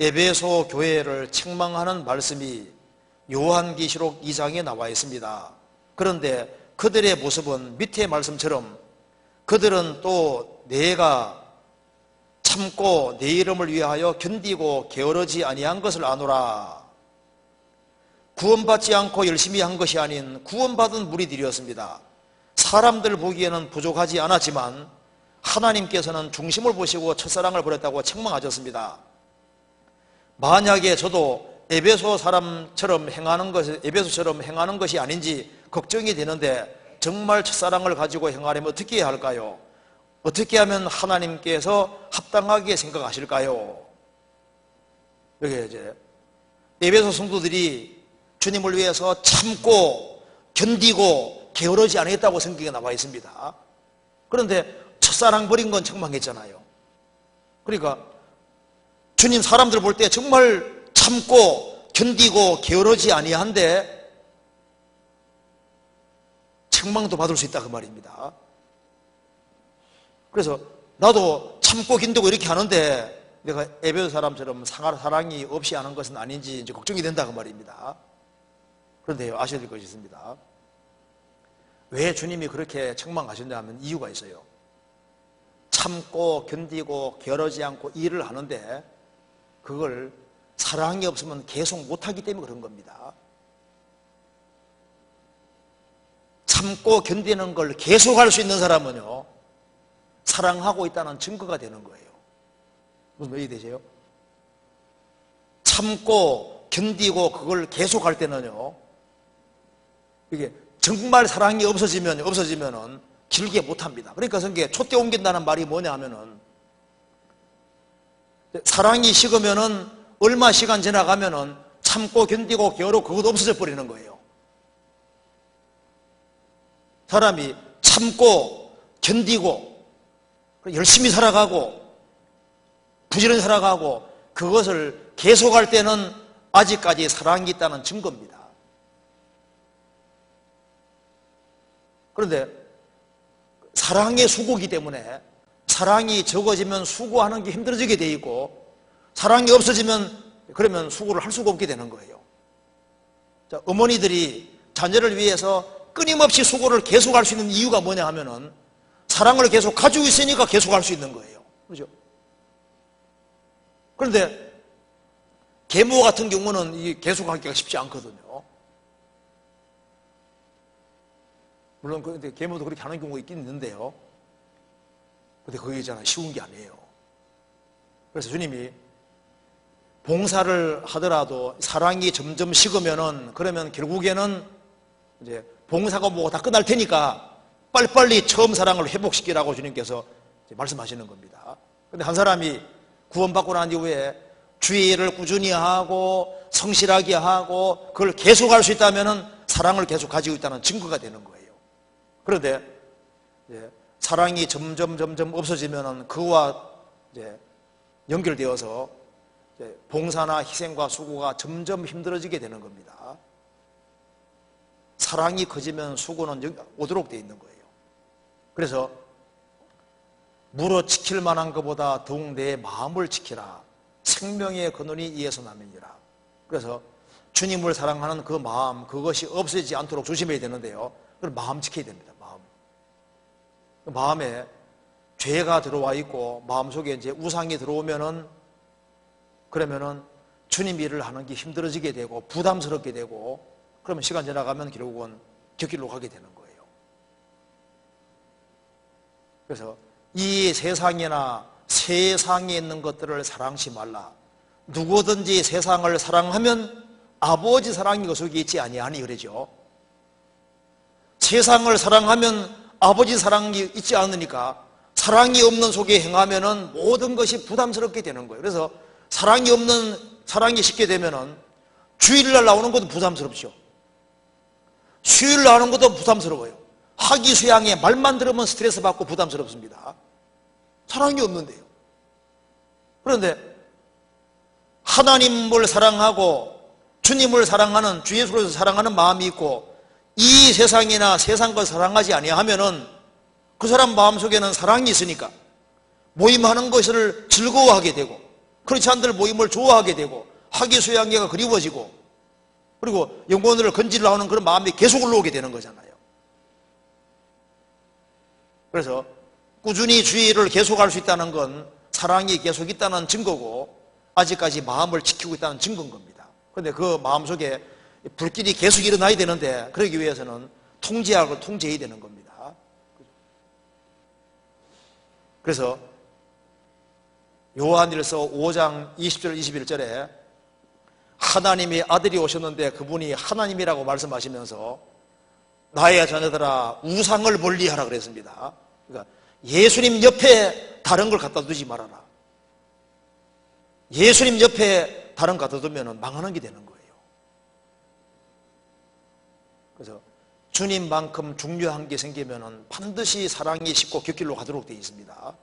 에베소 교회를 책망하는 말씀이 요한계시록 2장에 나와 있습니다. 그런데 그들의 모습은 밑에 말씀처럼 그들은 또 내가 참고 내 이름을 위하여 견디고 게으르지 아니한 것을 아노라. 구원받지 않고 열심히 한 것이 아닌 구원받은 무리들이었습니다. 사람들 보기에는 부족하지 않았지만 하나님께서는 중심을 보시고 첫사랑을 버렸다고 책망하셨습니다. 만약에 저도 에베소 사람처럼 에베소처럼 행하는 것이 아닌지 걱정이 되는데 정말 첫사랑을 가지고 행하려면 어떻게 해야 할까요? 어떻게 하면 하나님께서 합당하게 생각하실까요? 여기 이제 에베소 성도들이 주님을 위해서 참고 견디고 게으르지 않았다고 성경에 나와 있습니다. 그런데 첫사랑 버린 건 책망했잖아요. 그러니까 주님 사람들 볼 때 정말 참고 견디고 게으르지 아니한데 책망도 받을 수 있다 그 말입니다. 그래서 나도 참고 견디고 이렇게 하는데 내가 에베소 사람처럼 사랑이 없이 하는 것은 아닌지 이제 걱정이 된다 그 말입니다. 그런데요, 아셔야 될 것이 있습니다. 왜 주님이 그렇게 책망하셨냐 하면 이유가 있어요. 참고 견디고 게으르지 않고 일을 하는데 그걸 사랑이 없으면 계속 못하기 때문에 그런 겁니다. 참고 견디는 걸 계속할 수 있는 사람은요, 사랑하고 있다는 증거가 되는 거예요. 무슨 말이 되세요? 참고 견디고 그걸 계속할 때는요, 이게 정말 사랑이 없어지면은 길게 못합니다. 그러니까 성경에 촛대 옮긴다는 말이 뭐냐 하면은 사랑이 식으면은 얼마 시간 지나가면은 참고 견디고 게으르고 그것도 없어져 버리는 거예요. 사람이 참고 견디고 열심히 살아가고 부지런히 살아가고 그것을 계속할 때는 아직까지 사랑이 있다는 증거입니다. 그런데 사랑의 수고이기 때문에 사랑이 적어지면 수고하는 게 힘들어지게 돼 있고 사랑이 없어지면 그러면 수고를 할 수가 없게 되는 거예요. 자, 어머니들이 자녀를 위해서 끊임없이 수고를 계속할 수 있는 이유가 뭐냐 하면은 사랑을 계속 가지고 있으니까 계속할 수 있는 거예요. 그렇죠? 그런데 계모 같은 경우는 이게 계속하기가 쉽지 않거든요. 물론 그런데 계모도 그렇게 하는 경우가 있긴 있는데요. 근데 그게 있잖아요, 쉬운 게 아니에요. 그래서 주님이 봉사를 하더라도 사랑이 점점 식으면은 그러면 결국에는 이제 봉사가 뭐고 다 끝날 테니까 빨리빨리 처음 사랑을 회복시키라고 주님께서 말씀하시는 겁니다. 근데 한 사람이 구원받고 난 이후에 주의 일을 꾸준히 하고 성실하게 하고 그걸 계속할 수 있다면은 사랑을 계속 가지고 있다는 증거가 되는 거예요. 그런데 사랑이 점점 없어지면은 그와 이제 연결되어서 이제 봉사나 희생과 수고가 점점 힘들어지게 되는 겁니다. 사랑이 커지면 수고는 오도록 되어 있는 거예요. 그래서 물어 지킬 만한 것보다 더욱 내 마음을 지키라. 생명의 근원이 이에서 나느니라. 그래서 주님을 사랑하는 그 마음, 그것이 없어지지 않도록 조심해야 되는데요. 그럼 마음 지켜야 됩니다. 마음에 죄가 들어와 있고 마음속에 이제 우상이 들어오면은 그러면은 주님 일을 하는 게 힘들어지게 되고 부담스럽게 되고 그러면 시간 지나가면 결국은 곁길로 가게 되는 거예요. 그래서 이 세상이나 세상에 있는 것들을 사랑치 말라. 누구든지 세상을 사랑하면 아버지 사랑이 그 속에 있지 아니하니 그러죠. 세상을 사랑하면 아버지 사랑이 있지 않으니까 사랑이 없는 속에 행하면은 모든 것이 부담스럽게 되는 거예요. 그래서 사랑이 쉽게 되면은 주일날 나오는 것도 부담스럽죠. 수요일 나오는 것도 부담스러워요. 학위 수양에 말만 들으면 스트레스 받고 부담스럽습니다. 사랑이 없는데요. 그런데 하나님을 사랑하고 주님을 사랑하는 주 예수를 사랑하는 마음이 있고 이 세상이나 세상 걸 사랑하지 아니하면은 그 사람 마음속에는 사랑이 있으니까 모임하는 것을 즐거워하게 되고 크리스찬들 모임을 좋아하게 되고 학예수양계가 그리워지고 그리고 영혼을 건지려 하는 그런 마음이 계속 올라오게 되는 거잖아요. 그래서 꾸준히 주의를 계속할 수 있다는 건 사랑이 계속 있다는 증거고 아직까지 마음을 지키고 있다는 증거인 겁니다. 그런데 그 마음속에 불길이 계속 일어나야 되는데 그러기 위해서는 통제하고 통제해야 되는 겁니다. 그래서 요한일서 5장 20절 21절에 하나님의 아들이 오셨는데 그분이 하나님이라고 말씀하시면서 나의 자녀들아 우상을 멀리하라 그랬습니다. 그러니까 예수님 옆에 다른 걸 갖다 두지 말아라. 예수님 옆에 다른 거 갖다 두면 망하는 게 되는 거예요. 그래서 주님만큼 중요한 게 생기면 반드시 사랑이 쉽고 곁길로 가도록 되어 있습니다.